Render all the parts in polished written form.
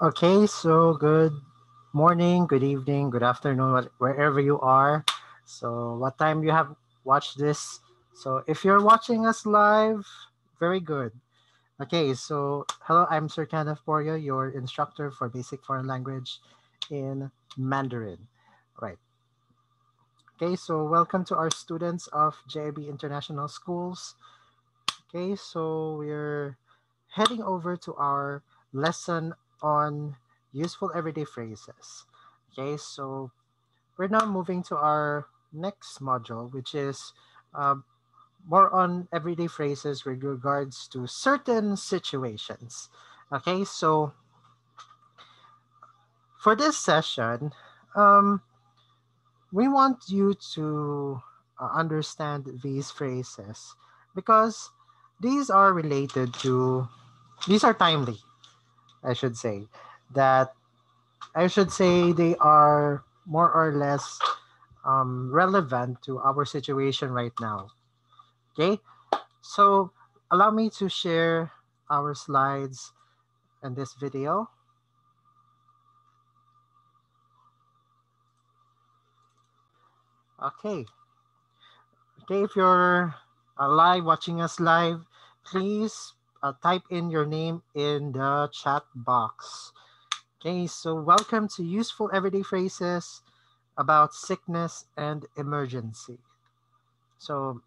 Okay, so good morning, good evening, good afternoon, wherever you are. So, what time you have watched this? So, if you're watching us live, very good. Okay, so hello, I'm Sir Kenneth Poryo, your instructor for basic foreign language in Mandarin. Right. Okay, so welcome to our students of JIB International Schools. Okay, so we're heading over to our lesson on useful everyday phrases. Okay, so we're now moving to our next module, which is uh, more on everyday phrases with regards to certain situations. Okay, so for this session, um, we want you to understand these phrases because these are related to, these are timely, I should say. That I should say they are more or less relevant to our situation right now. Okay, so allow me to share our slides in this video. Okay, okay, if you're live watching us live, please type in your name in the chat box. Okay, so welcome to Useful Everyday Phrases about sickness and emergency. So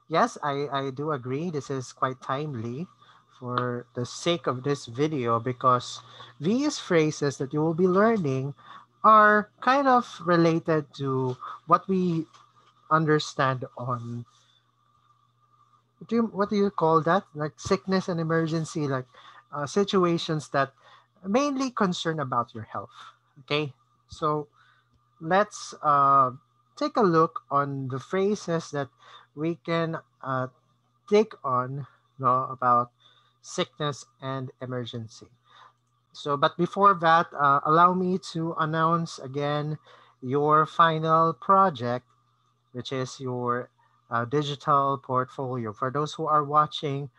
yes, I do agree. This is quite timely for the sake of this video because these phrases that you will be learning are kind of related to what we understand on what do you call that? Like sickness and emergency, like situations that mainly concern about your health. Okay, so let's take a look on the phrases that we can take on, about sickness and emergency. So, but before that, allow me to announce again your final project, which is your digital portfolio. For those who are watching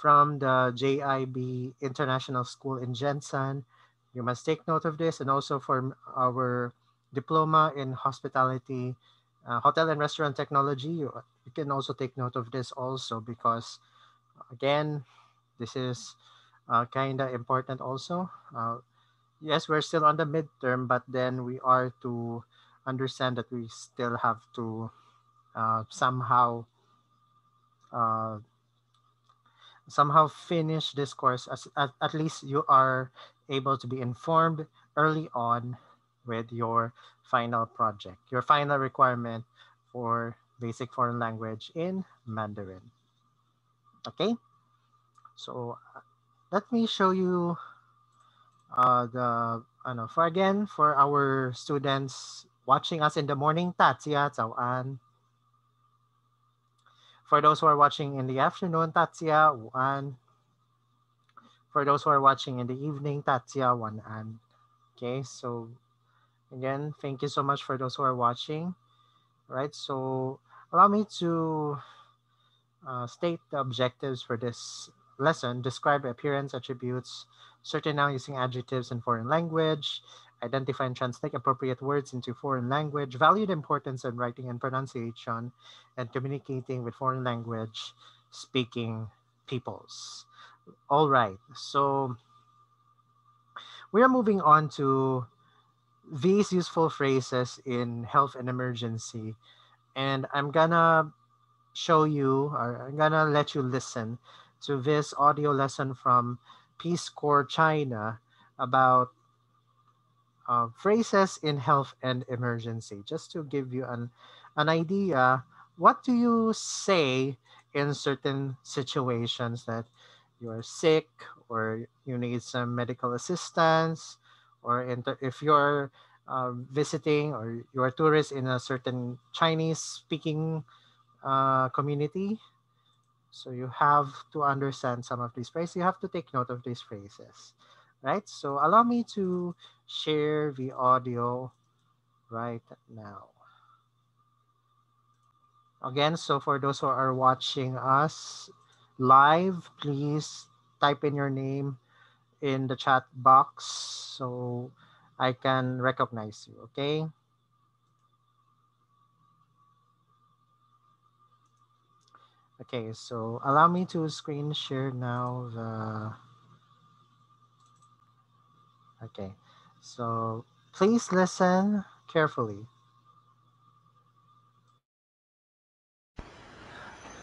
from the JIB International School in Jensen, you must take note of this, and also for our diploma in hospitality, hotel and restaurant technology, you can also take note of this also because again, this is kind of important also. Yes, we're still on the midterm, but then we are to understand that we still have to somehow uh, somehow finish this course at least you are able to be informed early on with your final project, your final requirement for basic foreign language in Mandarin. Okay, so let me show you the for again for our students watching us in the morning, Tatsia, 早安. For those who are watching in the afternoon, Tatsia, 午安. For those who are watching in the evening, Tatsia, 晚安. Okay, so again, thank you so much for those who are watching. Right, so allow me to state the objectives for this lesson. Describe appearance, attributes, certain noun using adjectives in foreign language, identify and translate appropriate words into foreign language, value the importance of writing and pronunciation, and communicating with foreign language speaking peoples. All right, so we are moving on to these useful phrases in health and emergency. And I'm gonna show you, or I'm gonna let you listen to this audio lesson from Peace Corps China about phrases in health and emergency, just to give you an idea. What do you say in certain situations that you are sick or you need some medical assistance, or if you're visiting or you're a tourist in a certain Chinese speaking community, so you have to understand some of these phrases. You have to take note of these phrases, right? So allow me to share the audio right now. Again, so for those who are watching us live, please type in your name in the chat box so I can recognize you, okay? Okay, so allow me to screen share now okay. So please listen carefully.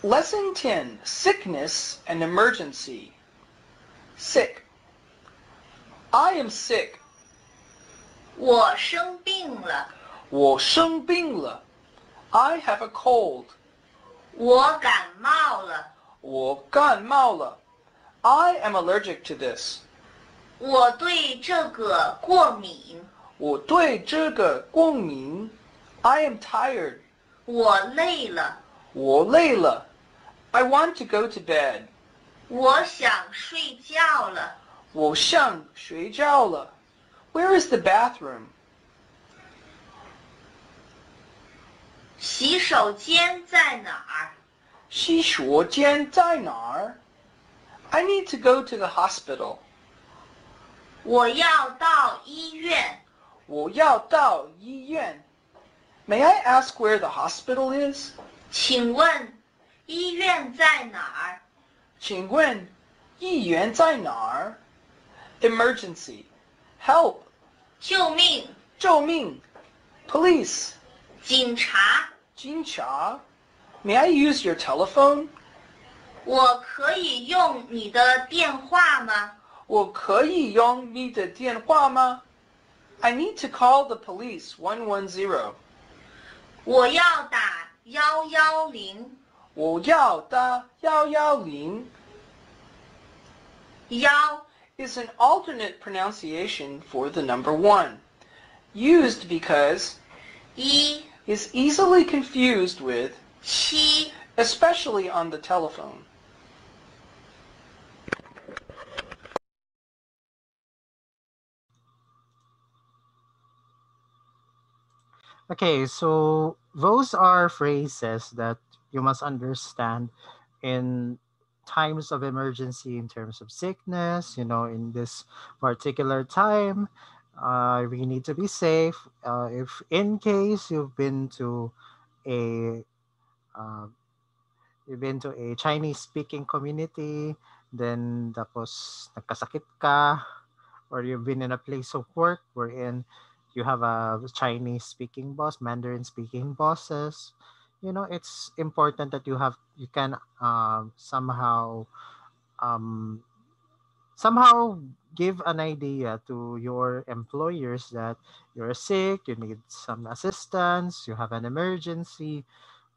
Lesson 10, Sickness and Emergency. Sick. I am sick. 我生病了。我生病了. I have a cold. 我感冒了。我感冒了. I am allergic to this. 我对这个过敏。我对这个过敏. I am tired. 我累了。我累了. I want to go to bed. 我想睡觉了。我想睡觉了. Where is the bathroom? 洗手间在哪儿？洗手间在哪儿? I need to go to the hospital. 我要到医院。我要到医院. May I ask where the hospital is? 请问医院在哪儿？请问医院在哪儿? Emergency. Help. 救命！救命! Police. 警察！警察. May I use your telephone? 我可以用你的电话吗？我可以用你的电话吗? I need to call the police 110. 我要打110。我要打110. 1 is an alternate pronunciation for the number 1, used because 1 is easily confused with 7 especially on the telephone. Okay, so those are phrases that you must understand in times of emergency, in terms of sickness, in this particular time. We need to be safe. If in case a uh, you've been to a Chinese speaking community, then tapos nagkasakit ka, or you've been in a place of work wherein you have a Chinese speaking boss, Mandarin speaking bosses, it's important that you can um, somehow give an idea to your employers that you're sick, you need some assistance, you have an emergency,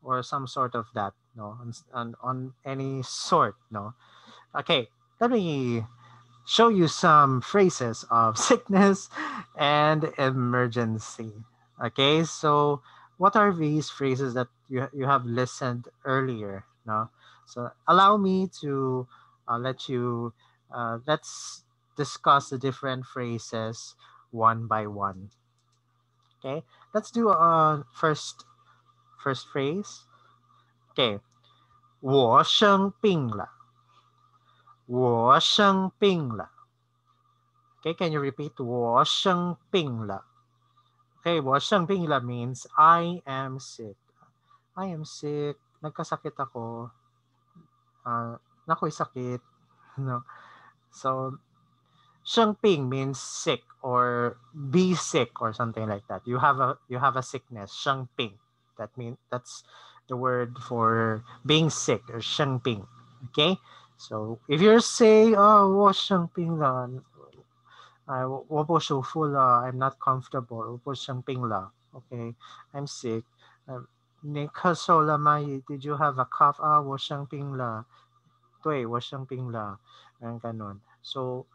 or some sort of that, no, on any sort, no. Okay, let me show you some phrases of sickness and emergency. Okay, so what are these phrases that you have listened earlier? No, so allow me to let you let's discuss the different phrases one by one. Okay, let's do first phrase. Okay, 我生病了，我生病了。Okay, can you repeat? 我生病了. Okay, 我生病了 means I am sick. I am sick. Nagkasakit ako. Nako'y sakit. No. So, 生病 means sick or be sick or something like that. You have a sickness. 生病. That's the word for being sick or 生病. Okay? So, if you're saying, oh, 我生病了, 我不舒服了 I'm not comfortable. 我不生病了 Okay, I'm sick. 你咳嗽了吗 Did you have a cough? 我生病了对我生病了 ganon. So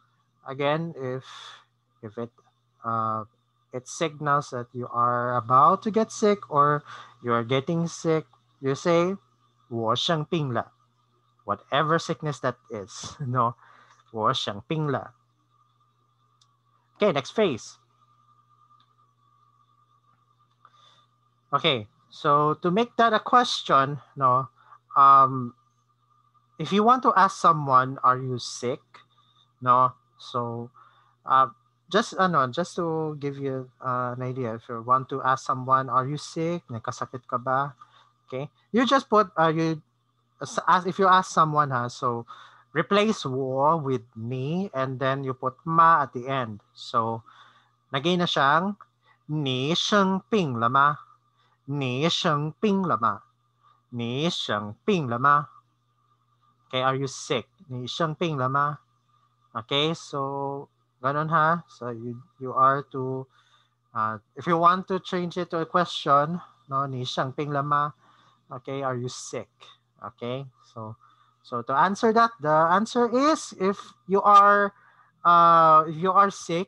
again, if it signals that you are about to get sick or you are getting sick, you say 我生病了 whatever sickness that is. No, 我生病了 Okay, next phrase. Okay, so to make that a question, no, if you want to ask someone, are you sick? No, So, just to give you an idea, if you want to ask someone, are you sick? Nagkasakit ka ba? Okay, you just put as if you ask someone so replace wo with ni and then you put ma at the end. So, nagay na siyang ni sheng ping lama. Ni sheng ping lama. Ni sheng ping lama. Okay, are you sick? Ni sheng ping lama. Okay, so ganon ha. So you are to if you want to change it to a question, no, ni sheng ping lama. Okay, are you sick? Okay, so to answer that, the answer is if you are sick,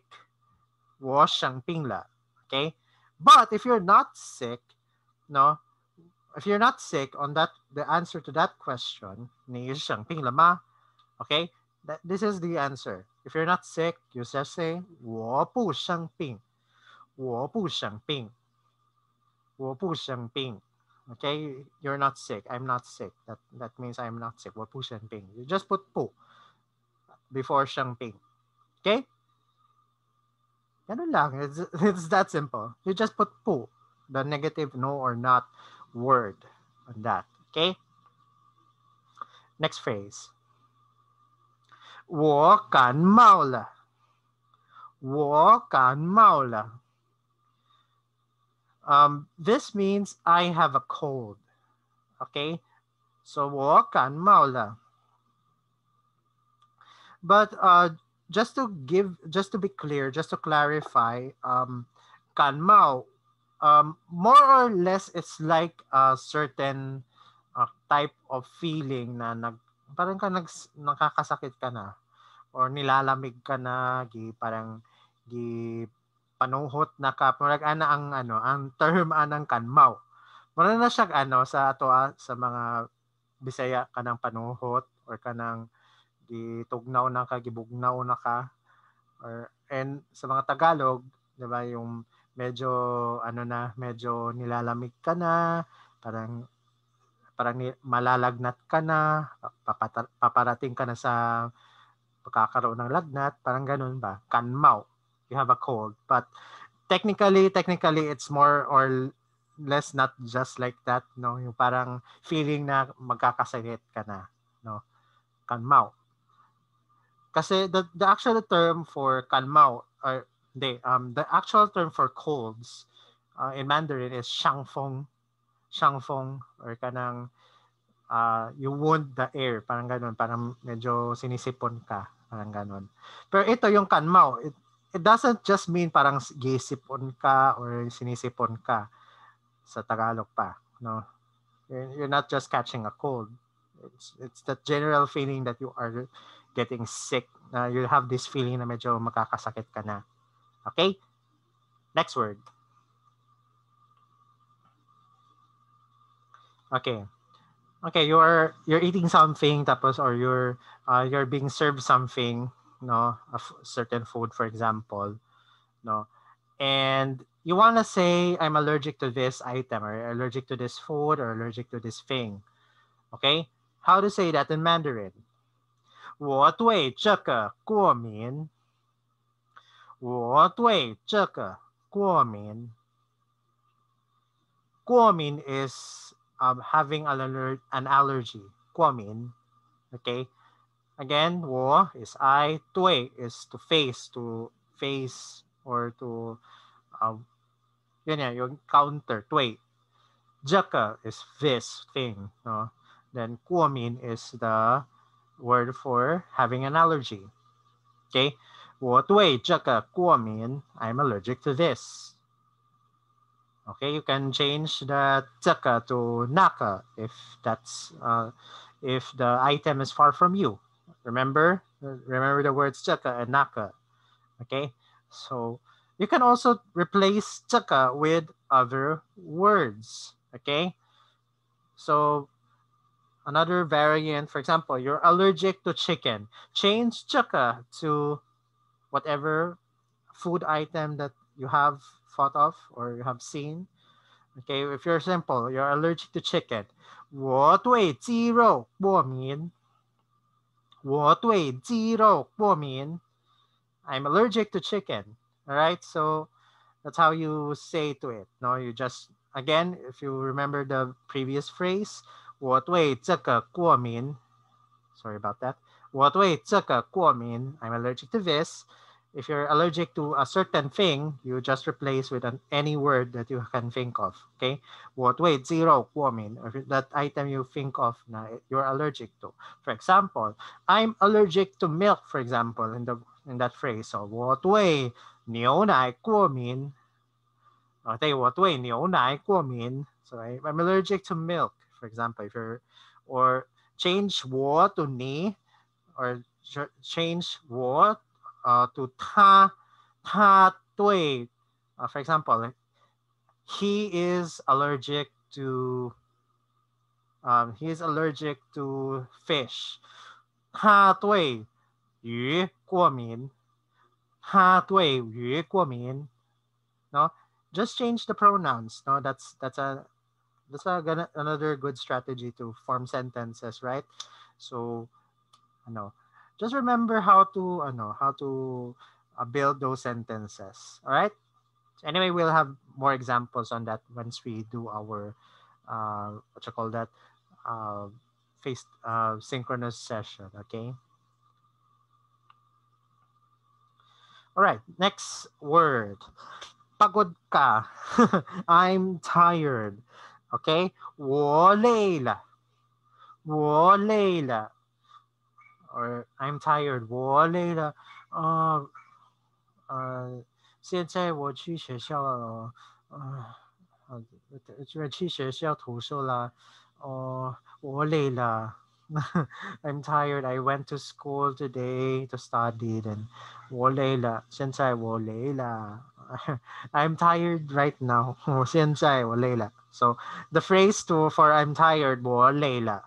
我生病了. Okay, but if you're not sick, no, if you're not sick on that, the answer to that question, 你生病了吗? Okay, this is the answer. If you're not sick, you just say 我不生病,我不生病,我不生病. Okay, you're not sick. I'm not sick. That means I'm not sick. 我不生病. You just put 不 before 生病. Okay? Ganun lang. It's that simple. You just put 不, the negative no or not word on that. Okay? Next phrase. 我感冒了,我感冒了. This means I have a cold. Okay? So 我感冒了. But just to be clear, just to clarify, kanmao, more or less, it's like a certain type of feeling na parang nakakasakit ka na or nilalamig ka na, parang panuhot na ka, parang ang term anang kanmao. Mara na siya sa ato sa mga Bisaya kanang panuhot or kanang gitugnaw na ka, gibugnaw na ka, and sa mga Tagalog, 'di ba, yung medyo medyo nilalamig ka na, parang malalagnat ka na, paparating ka na sa pagkakaroon ng lagnat, parang ganun ba? Kanmaw. You have a cold. But technically it's more or less not just like that, no? Yung parang feeling na magkakasakit ka na, no? Kanmaw. Kasi the actual term for kanmao or the actual term for colds in Mandarin is shangfeng, or kanang you wound the air, parang ganun, parang medyo sinisipon ka, parang ganun. Pero ito yung kanmao, it doesn't just mean parang gisipon ka or sinisipon ka sa Tagalog pa, no? You're not just catching a cold. It's that general feeling that you are getting sick. You have this feeling na medyo makakasakit ka na. Okay? Next word. Okay. Okay, you're eating something tapos or you're being served something, no, certain food for example, no. And you want to say I'm allergic to this item or allergic to this food or allergic to this thing. Okay? How to say that in Mandarin? 我对这个过敏。我对这个过敏。过敏 is having an allergy. 过敏. Okay? Again, 我 is I. 对 is to face or to yun yan, yung counter. 对. 这个 is this thing. No? Then 过敏 is the word for having an allergy. Okay? 我对这个过敏. I'm allergic to this. Okay, you can change the 这个 to 那个 if the item is far from you. Remember the words 这个 and 那个. Okay, so you can also replace 这个 with other words. Okay, so another variant, for example, you're allergic to chicken. Change 这个 to whatever food item that you have thought of or you have seen. Okay, if you're simple, you're allergic to chicken. 我对鸡肉过敏。我对鸡肉过敏. I'm allergic to chicken. All right, so that's how you say to it. No, you just again, if you remember the previous phrase, 我对这个过敏. Sorry about that. 我对这个过敏. I'm allergic to this. If you're allergic to a certain thing, you just replace with any word that you can think of. Okay? 我对鸡肉过敏. Or that item you think of na you're allergic to. For example, I'm allergic to milk, for example, in that phrase. So 我对牛奶过敏. 我对牛奶过敏. So I'm allergic to milk, for example. If you're or change 我 to 你 or change 我 to 他对 for example, he is allergic to fish. 他对鱼过敏. No, just change the pronouns. No, another good strategy to form sentences, right? So, ano, just remember how to build those sentences. All right. So anyway, we'll have more examples on that once we do our what you call that uh, face synchronous session. Okay. All right. Next word. Pagod ka. I'm tired. Okay. 我累了. Or I'm tired. 我累了. Uh, 现在我去学校了。去学校图书啦。I'm tired. I went to school today to study. Then 我累了。现在我累了. I'm tired right now. 现在我累了. So the phrase for I'm tired, 我累了.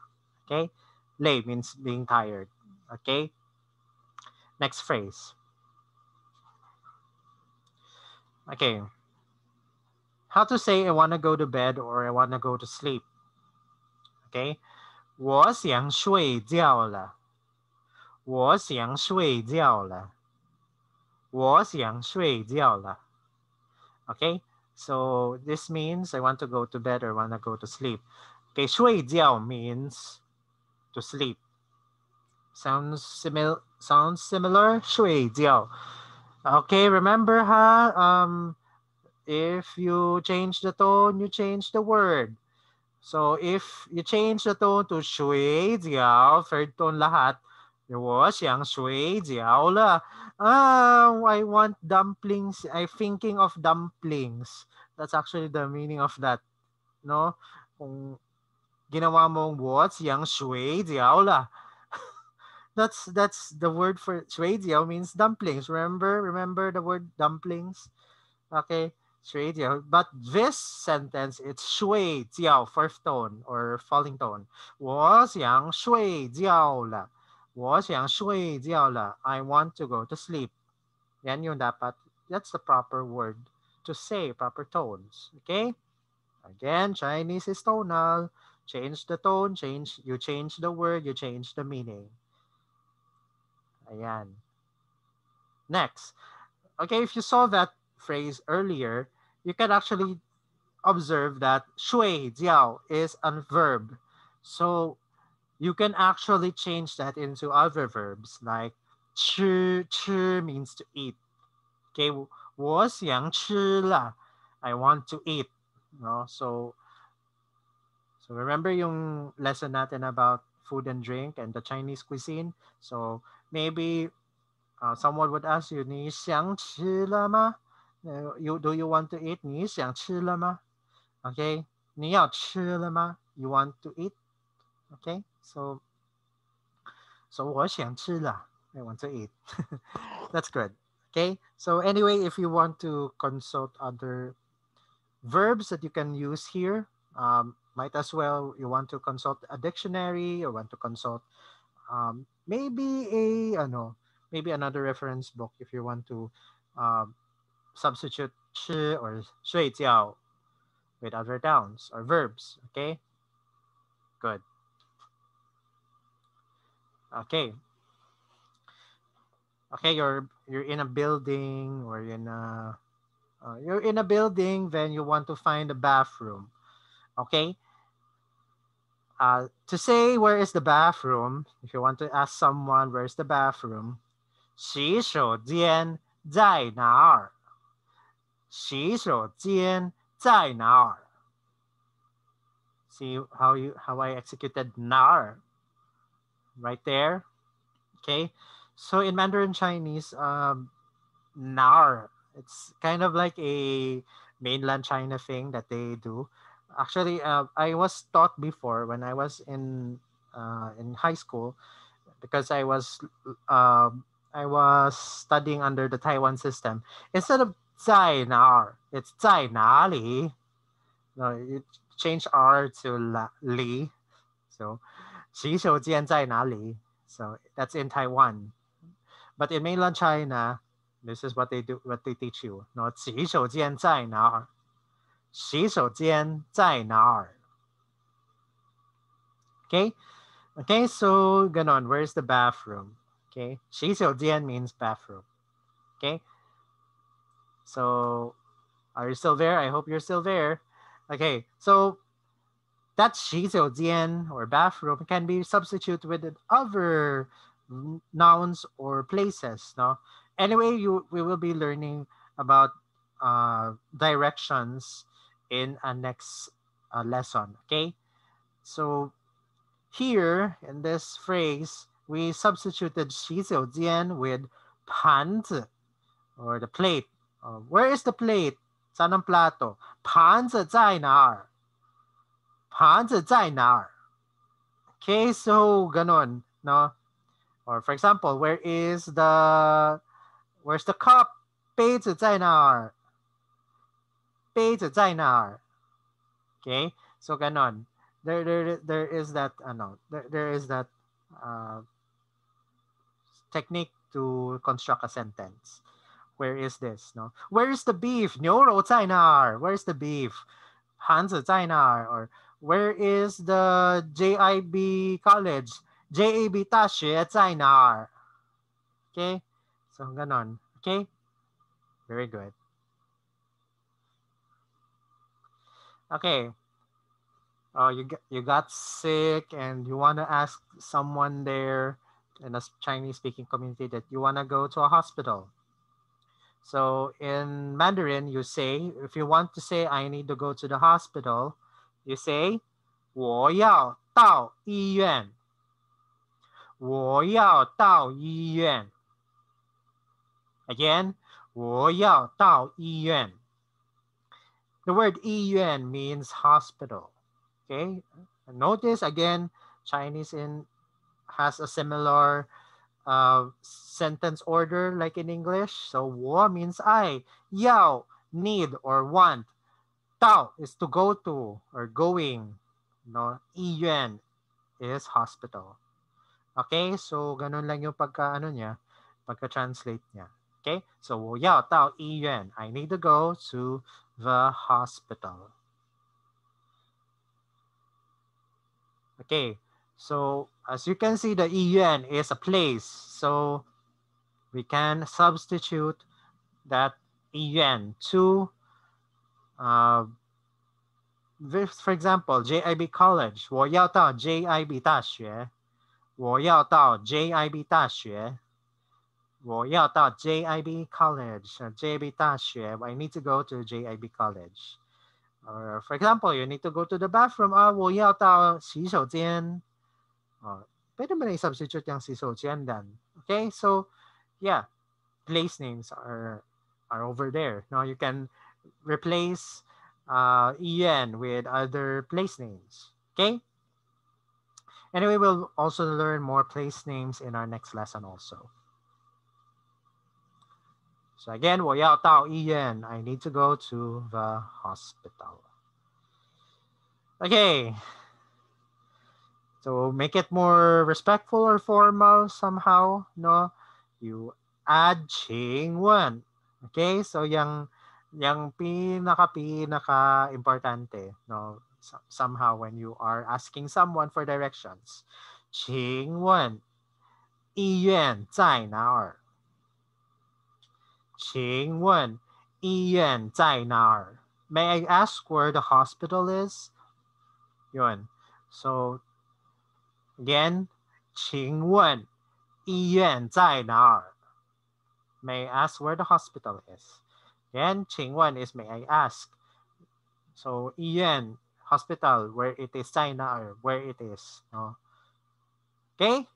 Okay? 累 means being tired. Okay? Next phrase. Okay. How to say I want to go to bed or I want to go to sleep. Okay? 我想睡觉了。我想睡觉了。我想睡觉了. Okay? So this means I want to go to bed or want to go to sleep. Okay, 睡觉 means to sleep. Sounds similar? 睡觉. Okay, remember if you change the tone, you change the word. So if you change the tone to 睡觉, third tone lahat, 我想睡觉了. I want dumplings. I'm thinking of dumplings. That's actually the meaning of that. No? Kung ginawa mong 我想睡觉了. That's the word for 睡觉 means dumplings. Remember the word dumplings? Okay, 睡觉. But this sentence, it's 睡觉, fourth tone or falling tone. 我想睡觉了. I want to go to sleep. Yan yung dapat. That's the proper word to say, proper tones. Okay? Again, Chinese is tonal. Change the tone, you change the word, you change the meaning. Ayan. Next. Okay, if you saw that phrase earlier, you can actually observe that 睡觉 is a verb. So you can actually change that into other verbs like 吃 means to eat. Okay, 我想吃了. I want to eat. No? So remember yung lesson natin about food and drink and the Chinese cuisine. So maybe someone would ask you, 你想吃了吗? Do you want to eat? 你想吃了吗? Okay? 你要吃了吗? You want to eat? Okay? So 我想吃了. I want to eat. That's good. Okay? So anyway, if you want to consult other verbs that you can use here, might as well you want to consult a dictionary or want to consult maybe maybe another reference book if you want to um, substitute 吃 or 睡觉 with other nouns or verbs. Okay, good. Okay, Okay, you're in a building or you're in a building, then you want to find a bathroom. Okay, to say where is the bathroom, if you want to ask someone where is the bathroom, 洗手间在哪儿?洗手间在哪儿? See how I executed nar right there. Okay, so in Mandarin Chinese, nar, it's kind of like a mainland China thing that they do. Actually, I was taught before when I was in high school, because I was studying under the Taiwan system. Instead of 在哪儿, it's 在哪里. No, you change R to li. So 洗手间在哪里? So that's in Taiwan. But in mainland China, this is what they do, what they teach you. No, 洗手间在哪儿?洗手间在哪儿? Okay? Okay, so ganon, where's the bathroom? Okay, 洗手间 means bathroom. Okay, so are you still there? I hope you're still there. Okay, so that 洗手间 or bathroom can be substituted with other nouns or places. No, anyway, we will be learning about directions in a next lesson. Okay, so here in this phrase, we substituted 洗手间 with 盘子 or the plate. Where is the plate? Saan ang plato? 盘子在哪儿?盘子在哪儿? Okay, so ganon, no? Or for example, where's the cup? 杯子在哪儿?杯子在哪儿? Okay, so ganon. There is that there is that uh, technique to construct a sentence. Where is this? No, where is the beef? 牛肉在哪儿? Where's the beef? 盘子在哪儿? Or where is the JIB college? JIB 大学在哪儿? Okay, so ganon. Okay, very good. Okay, you got sick and you want to ask someone there in a Chinese speaking community that you want to go to a hospital. So in Mandarin, you say, if you want to say, I need to go to the hospital, you say, 我要到医院.我要到医院. Again, 我要到医院. The word 医院 means hospital. Okay, notice again, Chinese has a similar sentence order like in English. So 我 means I, 要 need or want, 到 is to go to or going, no, 医院 is hospital. Okay, so ganun lang yung pagka-translate niya. Okay, so 我要到医院, I need to go to the hospital. Okay, so as you can see, the 医院 is a place. So we can substitute that 医院 to, for example, JIB College. 我要到 JIB 大学.我要到 JIB 大学.我要到 JIB College. JIB 大学. I need to go to JIB College. Or for example, you need to go to the bathroom. 我要到洗手间. Pwede mo na i-substitute yung 洗手间 then. Okay, so yeah, place names are over there. Now you can replace EN with other place names. Okay. Anyway, we'll also learn more place names in our next lesson also. So again, 我要到医院. I need to go to the hospital. Okay. So make it more respectful or formal somehow, no? You add 请问. Okay? So yung pinaka importante, no? Somehow when you are asking someone for directions, 请问医院在哪儿?请问医院在哪儿? May I ask where the hospital is? Yun. So, again, 请问医院在哪儿? May I ask where the hospital is? Again, 请问 is may I ask. So, 医院, hospital, where it is, 在哪儿, where it is. No? Okay?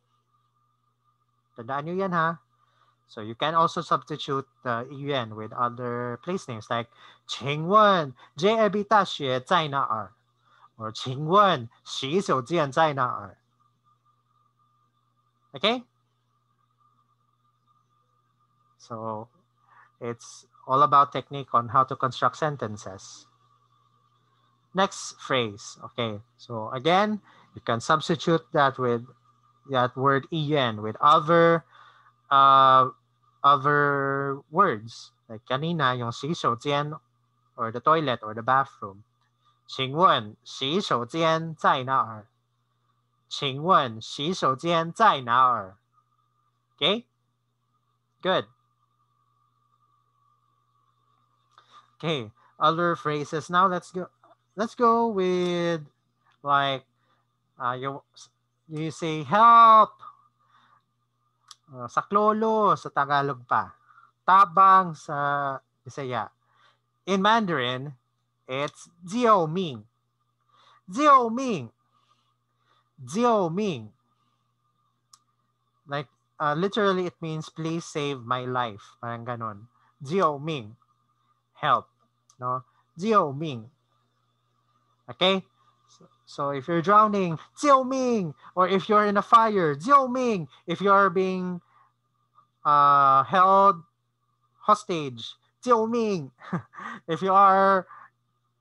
Tandaan nyo yan ha. So you can also substitute the 医院 with other place names like 请问 JIB 大学在哪儿? Or 请问洗手间在哪儿? Okay? So it's all about technique on how to construct sentences. Next phrase. Okay. So again, you can substitute that with that word 医院 with other words. Like kanina, yung 洗手间 or the toilet or the bathroom. 请问洗手间在哪儿? 请问洗手间在哪儿? Okay? Good. Okay, other phrases now. Let's go with like you say help. Saklolo sa Tagalog pa. Tabang sa Bisaya. In Mandarin, it's 救命. 救命. 救命. Like literally it means please save my life. Parang ganon. 救命. Help. No? 救命. Okay? So if you're drowning, 救命. Or if you're in a fire, 救命. If you're being held hostage, 救命. If you are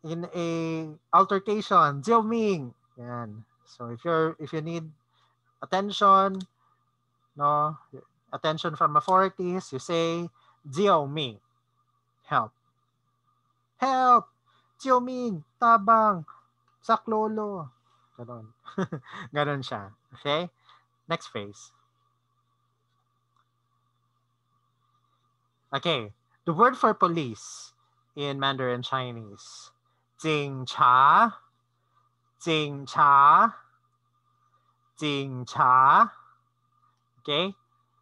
in a altercation, 救命. Yan. So if you need attention, no, attention from authorities, you say 救命. Help. Help. 救命. Tabang. Saklolo. Ganon. Ganon siya. Okay? Next phrase. Okay. The word for police in Mandarin Chinese. 警察. 警察. 警察. Okay?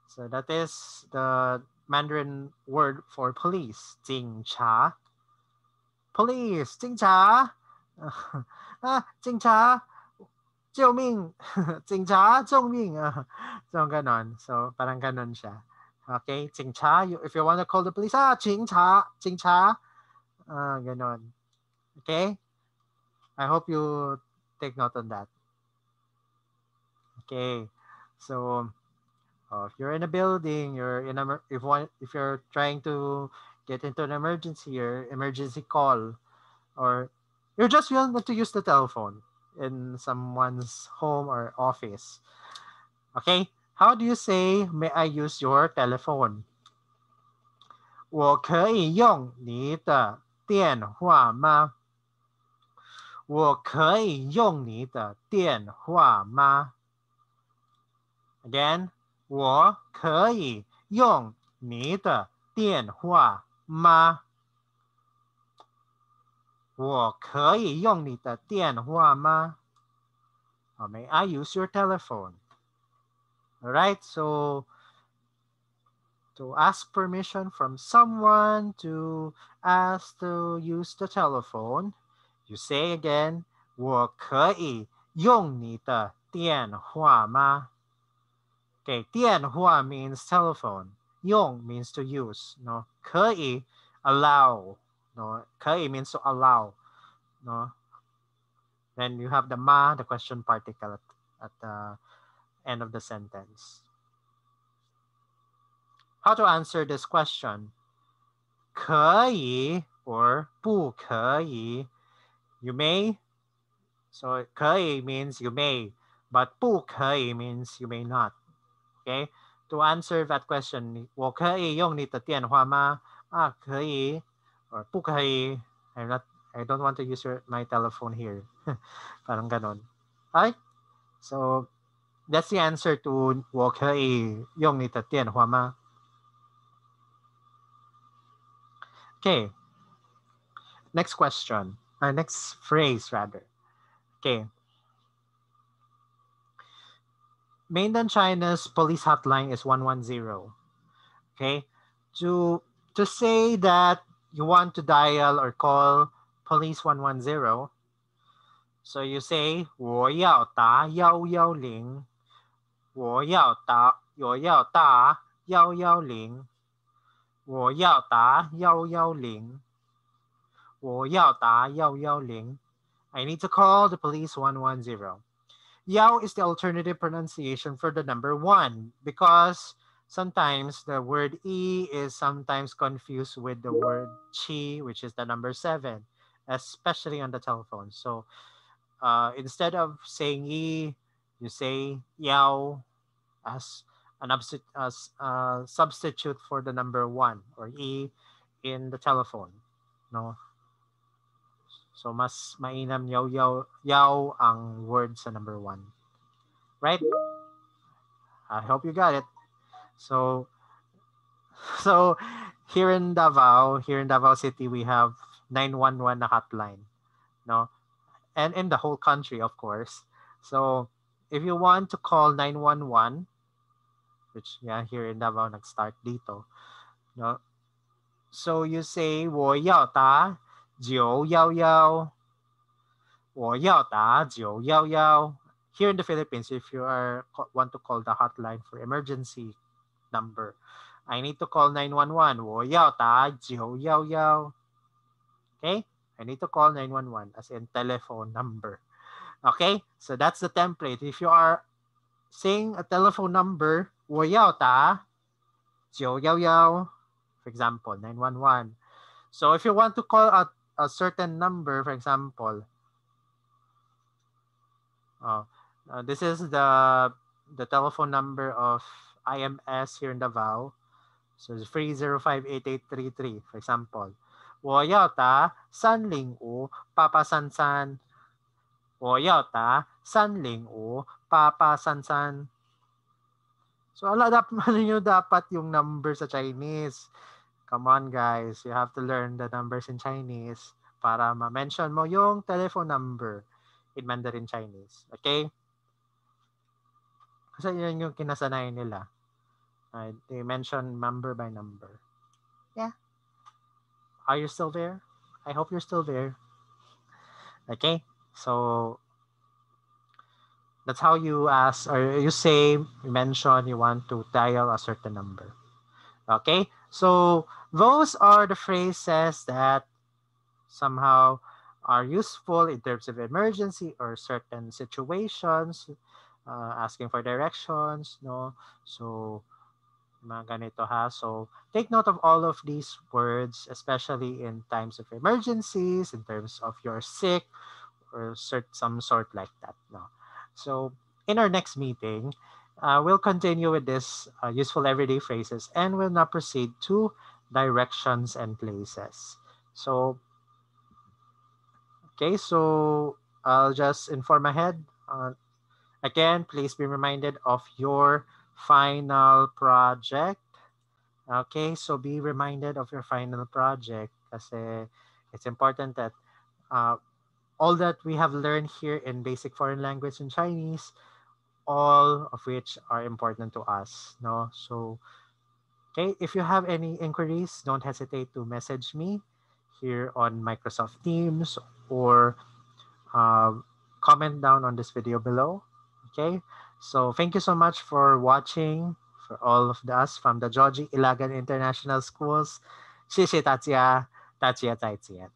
So that is the Mandarin word for police. 警察. Police. 警察. 警察. 救命. 警察救命. So ganon. So parang ganon siya. Okay? 警察. If you want to call the police, 警察. 警察. Ganon. Okay? I hope you take note on that. Okay. So if you're in a building, if you're trying to get into an emergency or emergency call, or you just want to use the telephone in someone's home or office. Okay? How do you say, may I use your telephone? 我可以用你的电话吗? 我可以用你的电话吗? Again, 我可以用你的电话吗? 我可以用你的电话吗? May I use your telephone? Alright, so to ask permission from someone to ask to use the telephone, you say again, 我可以用你的电话吗? Okay, 电话 means telephone. 用 means to use. No, 可以 allow. No, 可以 means to allow. No. Then you have the ma, the question particle at the end of the sentence. How to answer this question? 可以 or 不可以. You may. So 可以 means you may, but 不可以 means you may not. Okay? To answer that question, 我可以用你的电话吗? 可以 or 不可以. I don't want to use my telephone here. Parang ganon. Alright? So, that's the answer to 我可以用你的电话吗? Okay, next question. Next phrase, rather. Okay, mainland China's police hotline is 110. Okay, to to say that you want to dial or call police 110, so you say 我要打110，我要打110，我要打110，我要打110. I need to call the police 110. Yao is the alternative pronunciation for the number 1 because sometimes the word E is sometimes confused with the word Chi, which is the number 7, especially on the telephone. So instead of saying E, you say Yao as as a substitute for the number 1 or E in the telephone. No? So mas mainam yaw ang word sa number 1. Right? I hope you got it. So so here in Davao City, we have 911 na hotline, no? And in the whole country, of course. So if you want to call 911, which yeah, here in Davao nag-start dito, no? So you say 我要打911，我要打911. Here in the Philippines, if you want to call the hotline for emergency number, I need to call 911. 我要打911. Okay? I need to call 911 as in telephone number. Okay? So that's the template. If you are saying a telephone number, 我要打911, for example, 911. So if you want to call a certain number, for example, this is the telephone number of IMS here in Davao. So it's 3058833, for example. 我要打305 我要打305 So ano nyo dapat yung number sa Chinese. Come on guys, you have to learn the numbers in Chinese para ma-mention mo yung telephone number in Mandarin Chinese. Okay? Kasi yun yung kinasanayan nila. They mention number by number. Yeah. Are you still there? I hope you're still there. Okay? So that's how you ask or you say, you mention you want to dial a certain number. Okay? So those are the phrases that somehow are useful in terms of emergency or certain situations, asking for directions, no? So mga ganito ha. So take note of all of these words, especially in times of emergencies, in terms of you're sick or some sort like that. No. So in our next meeting, we'll continue with this useful everyday phrases and we'll now proceed to directions and places. So okay, so I'll just inform ahead. Again, please be reminded of your final project. Okay, so be reminded of your final project kasi it's important that all that we have learned here in basic foreign language in Chinese, all of which are important to us. No, so okay, if you have any inquiries, don't hesitate to message me here on Microsoft Teams or comment down on this video below. Okay, so thank you so much for watching. For all of us from the Georgie Ilagan International Schools, 谢谢大家，大家再见。